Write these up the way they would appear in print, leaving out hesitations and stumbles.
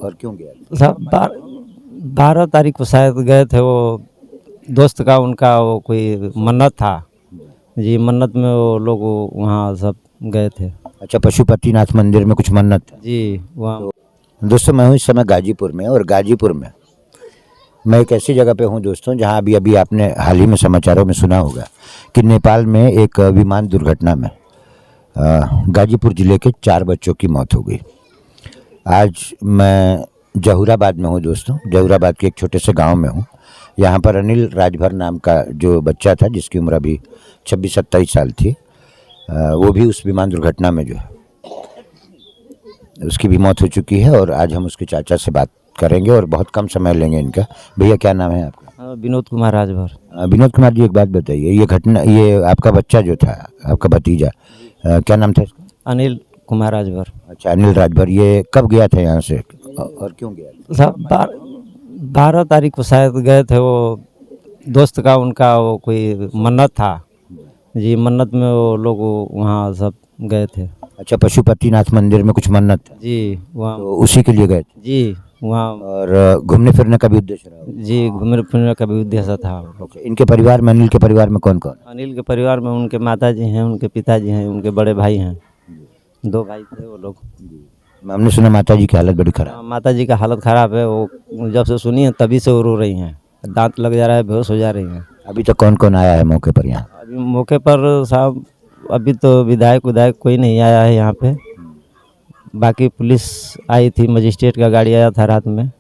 और क्यों गया? सब 12 तारीख को शायद गए थे। वो दोस्त का उनका वो कोई मन्नत था जी, मन्नत में वो लोग वहाँ सब गए थे। अच्छा, पशुपतिनाथ मंदिर में कुछ मन्नत था जी वहाँ। दोस्तों, मैं हूँ इस समय गाजीपुर में, और गाजीपुर में मैं एक ऐसी जगह पे हूँ दोस्तों जहाँ अभी अभी आपने हाल ही में समाचारों में सुना होगा कि नेपाल में एक विमान दुर्घटना में गाजीपुर ज़िले के 4 बच्चों की मौत हो गई। आज मैं जहूराबाद में हूँ दोस्तों, जहूराबाद के एक छोटे से गांव में हूँ। यहाँ पर अनिल राजभर नाम का जो बच्चा था, जिसकी उम्र अभी 26-27 साल थी, वो भी उस विमान दुर्घटना में जो है उसकी भी मौत हो चुकी है। और आज हम उसके चाचा से बात करेंगे और बहुत कम समय लेंगे इनका। भैया, क्या नाम है आपका? विनोद कुमार राजभर। विनोद कुमार जी, एक बात बताइए, ये घटना, ये आपका बच्चा जो था, आपका भतीजा, क्या नाम था इसका? अनिल कुमार राजभर। अच्छा, अनिल राजभर, ये कब गया था यहाँ से और क्यों गया? सब 12 तारीख को शायद गए थे। वो दोस्त का उनका वो कोई मन्नत था जी, मन्नत में वो लोग वहाँ सब गए थे। अच्छा, पशुपतिनाथ मंदिर में कुछ मन्नत था जी वहाँ। तो उसी के लिए गए थे जी वहाँ। और घूमने फिरने का भी उद्देश्य रहा? जी, घूमने फिरने का भी उद्देश्य था। अच्छा, इनके परिवार में, अनिल के परिवार में कौन कौन? अनिल के परिवार में उनके माताजी हैं, उनके पिताजी हैं, उनके बड़े भाई हैं, 2 भाई थे वो लोग। हमने सुना माता जी की हालत बड़ी खराब। माता जी का हालत ख़राब है। वो जब से सुनी है तभी से वो रो रही हैं, दांत लग जा रहा है, बेहोश हो जा रही हैं। अभी तक कौन कौन आया है मौके पर यहाँ? अभी मौके पर साहब अभी तो विधायक कोई नहीं आया है यहाँ पे। बाकी पुलिस आई थी, मजिस्ट्रेट का गाड़ी आया था रात में।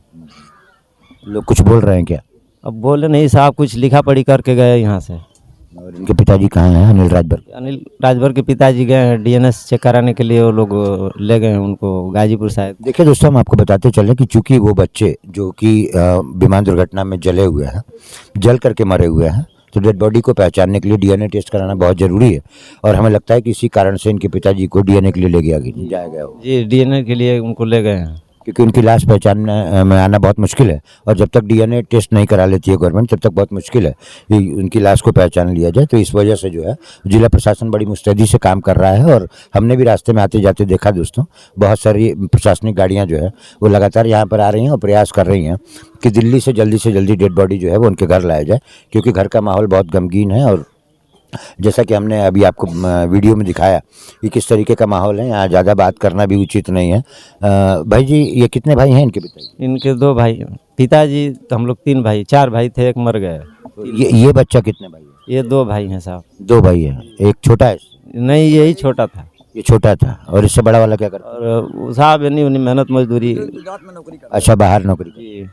लोग कुछ बोल रहे हैं क्या? अब बोले नहीं साहब, कुछ लिखा पढ़ी करके गए यहाँ से। और इनके पिताजी कहाँ हैं, अनिल राजभर? अनिल राजभर के पिताजी गए हैं डीएनएस चेक कराने के लिए, वो लोग ले गए हैं उनको गाजीपुर शायद। देखिए दोस्तों, हम आपको बताते चलें कि चूंकि वो बच्चे जो कि विमान दुर्घटना में जले हुए हैं, जल करके मरे हुए हैं, तो डेड बॉडी को पहचानने के लिए डीएनए टेस्ट कराना बहुत ज़रूरी है। और हमें लगता है कि इसी कारण से इनके पिताजी को डीएनए के लिए ले जाया गया हो। जी, डीएनए के लिए उनको ले गए हैं, क्योंकि उनकी लाश पहचानने में आना बहुत मुश्किल है, और जब तक डीएनए टेस्ट नहीं करा लेती है गवर्नमेंट, तब तक बहुत मुश्किल है कि उनकी लाश को पहचान लिया जाए। तो इस वजह से जो है जिला प्रशासन बड़ी मुस्तैदी से काम कर रहा है। और हमने भी रास्ते में आते जाते देखा दोस्तों, बहुत सारी प्रशासनिक गाड़ियाँ जो है वो लगातार यहाँ पर आ रही हैं और प्रयास कर रही हैं कि दिल्ली से जल्दी डेड बॉडी जो है वो उनके घर लाया जाए, क्योंकि घर का माहौल बहुत गमगीन है। और जैसा कि हमने अभी आपको वीडियो में दिखाया कि किस तरीके का माहौल है, यहाँ ज़्यादा बात करना भी उचित नहीं है। भाई जी, ये कितने भाई हैं इनके पिताजी? इनके 2 भाई हैं। पिताजी तो हम लोग 3 भाई, 4 भाई थे, एक मर गए। ये बच्चा कितने भाई है? ये 2 भाई हैं साहब। 2 भाई हैं, एक छोटा है? नहीं, यही छोटा था। ये छोटा था। और इससे बड़ा वाला क्या करता? और साहब यानी उन्हें मेहनत मजदूरी। अच्छा, बाहर नौकरी करता। जी।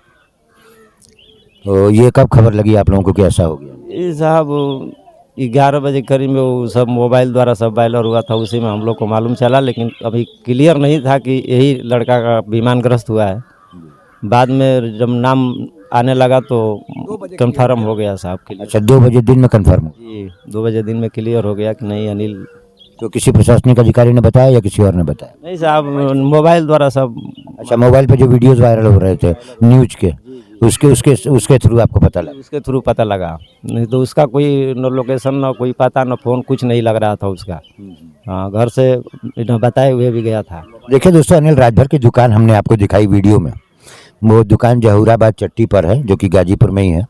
तो ये कब खबर लगी आप लोगों को कि ऐसा हो गया? ये साहब 11 बजे करीब में वो सब मोबाइल द्वारा सब वायरल हुआ था, उसी में हम लोग को मालूम चला, लेकिन अभी क्लियर नहीं था कि यही लड़का का विमानग्रस्त हुआ है। बाद में जब नाम आने लगा तो कंफर्म हो गया साहब क्लियर। अच्छा, 2 बजे दिन में कंफर्म हो? जी, 2 बजे दिन में क्लियर हो गया कि नहीं अनिल। तो किसी प्रशासनिक अधिकारी ने बताया या किसी और ने बताया? नहीं साहब, मोबाइल द्वारा सब। अच्छा, मोबाइल पे जो वीडियोस वायरल हो रहे थे न्यूज के, उसके थ्रू आपको पता लगा? उसके थ्रू पता लगा, नहीं तो उसका कोई न लोकेशन, न कोई पता, न फ़ोन, कुछ नहीं लग रहा था उसका। हाँ, घर से बताए हुए भी गया था। देखिए दोस्तों, अनिल राजभर की दुकान हमने आपको दिखाई वीडियो में। वो दुकान जहूराबाद चट्टी पर है, जो कि गाजीपुर में ही है।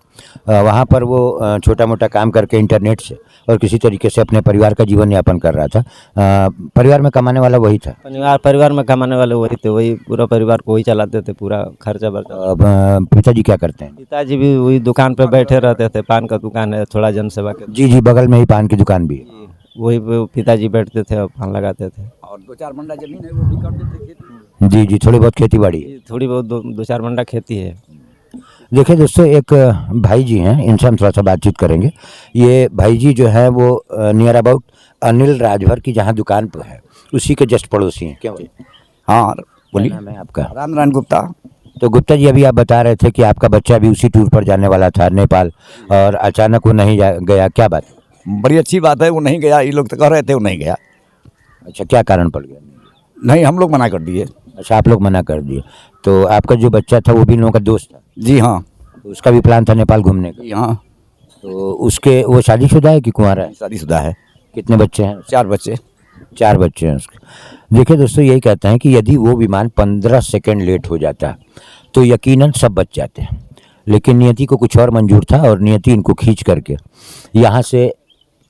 वहाँ पर वो छोटा मोटा काम करके इंटरनेट से और किसी तरीके से अपने परिवार का जीवन यापन कर रहा था। परिवार में कमाने वाला वही था? परिवार में कमाने वाले वही थे, वही पूरा परिवार को वही चलाते थे, पूरा खर्चा बर्चा। पिताजी क्या करते हैं? पिताजी भी वही दुकान पे बैठे रहते थे, पान का दुकान है, थोड़ा जनसेवा के। जी, बगल में ही पान की दुकान भी है। वही पे पिताजी बैठते थे और पान लगाते थे। और 2-4 मंडा जमीन है, वो भी करते थे खेती। जी, थोड़ी बहुत खेती बाड़ी है। थोड़ी बहुत 2-4 मंडा खेती है। देखिए दोस्तों, एक भाई जी हैं, इनसे हम थोड़ा सा बातचीत करेंगे। ये भाई जी जो है वो नियर अबाउट अनिल राजभर की जहाँ दुकान पर है उसी के जस्ट पड़ोसी हैं। क्या हाँ बोलिए। नाम है आपका? रामनारायण गुप्ता। तो गुप्ता जी, अभी आप बता रहे थे कि आपका बच्चा भी उसी टूर पर जाने वाला था नेपाल, और अचानक वो नहीं गया, क्या बात? बड़ी अच्छी बात है, वो नहीं गया। ये लोग तो कह रहे थे वो नहीं गया। अच्छा, क्या कारण पड़ गया? नहीं, हम लोग मना कर दिए। अच्छा, आप लोग मना कर दिए। तो आपका जो बच्चा था वो भी इन लोगों का दोस्त था? जी हाँ। तो उसका भी प्लान था नेपाल घूमने का? जी हाँ। तो उसके वो शादीशुदा है कि कुंवारा है? शादीशुदा है, कितने बच्चे हैं? 4 बच्चे। 4 बच्चे हैं उसके। देखिए दोस्तों, यही कहते हैं कि यदि वो विमान 15 सेकंड लेट हो जाता तो यकीनन सब बच जाते हैं, लेकिन नियति को कुछ और मंजूर था और नियति इनको खींच करके यहाँ से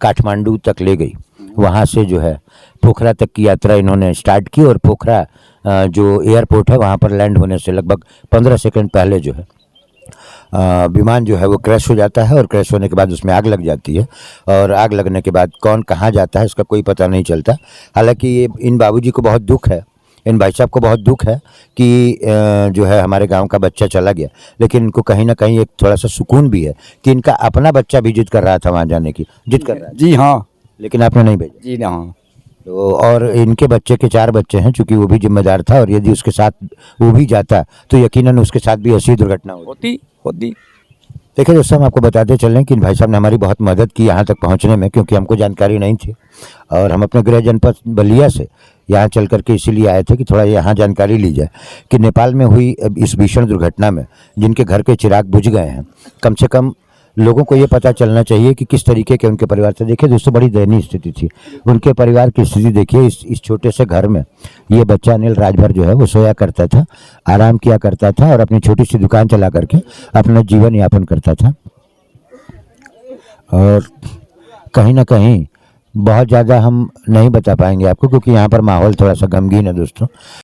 काठमांडू तक ले गई। वहाँ से जो है पोखरा तक की यात्रा इन्होंने स्टार्ट की, और पोखरा जो एयरपोर्ट है वहाँ पर लैंड होने से लगभग 15 सेकंड पहले जो है विमान जो है वो क्रैश हो जाता है, और क्रैश होने के बाद उसमें आग लग जाती है, और आग लगने के बाद कौन कहाँ जाता है इसका कोई पता नहीं चलता। हालांकि ये इन बाबूजी को बहुत दुख है, इन भाई साहब को बहुत दुख है कि जो है हमारे गांव का बच्चा चला गया, लेकिन इनको कहीं ना कहीं एक थोड़ा सा सुकून भी है कि इनका अपना बच्चा भी जिद कर रहा था वहाँ जाने की, जिद कर रहा था, जी हाँ, लेकिन आपने नहीं भेजा। जी हाँ। तो और इनके बच्चे के 4 बच्चे हैं, चूंकि वो भी जिम्मेदार था, और यदि उसके साथ वो भी जाता तो यकीनन उसके साथ भी ऐसी दुर्घटना होती। होती। देखिए दोस्तों, हम आपको बताते चलें कि इन भाई साहब ने हमारी बहुत मदद की यहाँ तक पहुँचने में, क्योंकि हमको जानकारी नहीं थी, और हम अपने गृह जनपद बलिया से यहाँ चल करके इसीलिए आए थे कि थोड़ा यहाँ जानकारी ली जाए कि नेपाल में हुई इस भीषण दुर्घटना में जिनके घर के चिराग बुझ गए हैं, कम से कम लोगों को ये पता चलना चाहिए कि किस तरीके के उनके परिवार से। देखिए दोस्तों, बड़ी दयनीय स्थिति थी उनके परिवार की स्थिति। देखिए इस छोटे से घर में ये बच्चा अनिल राजभर जो है वो सोया करता था, आराम किया करता था, और अपनी छोटी सी दुकान चला करके अपना जीवन यापन करता था। और कहीं ना कहीं बहुत ज़्यादा हम नहीं बता पाएंगे आपको, क्योंकि यहाँ पर माहौल थोड़ा सा गमगीन है दोस्तों।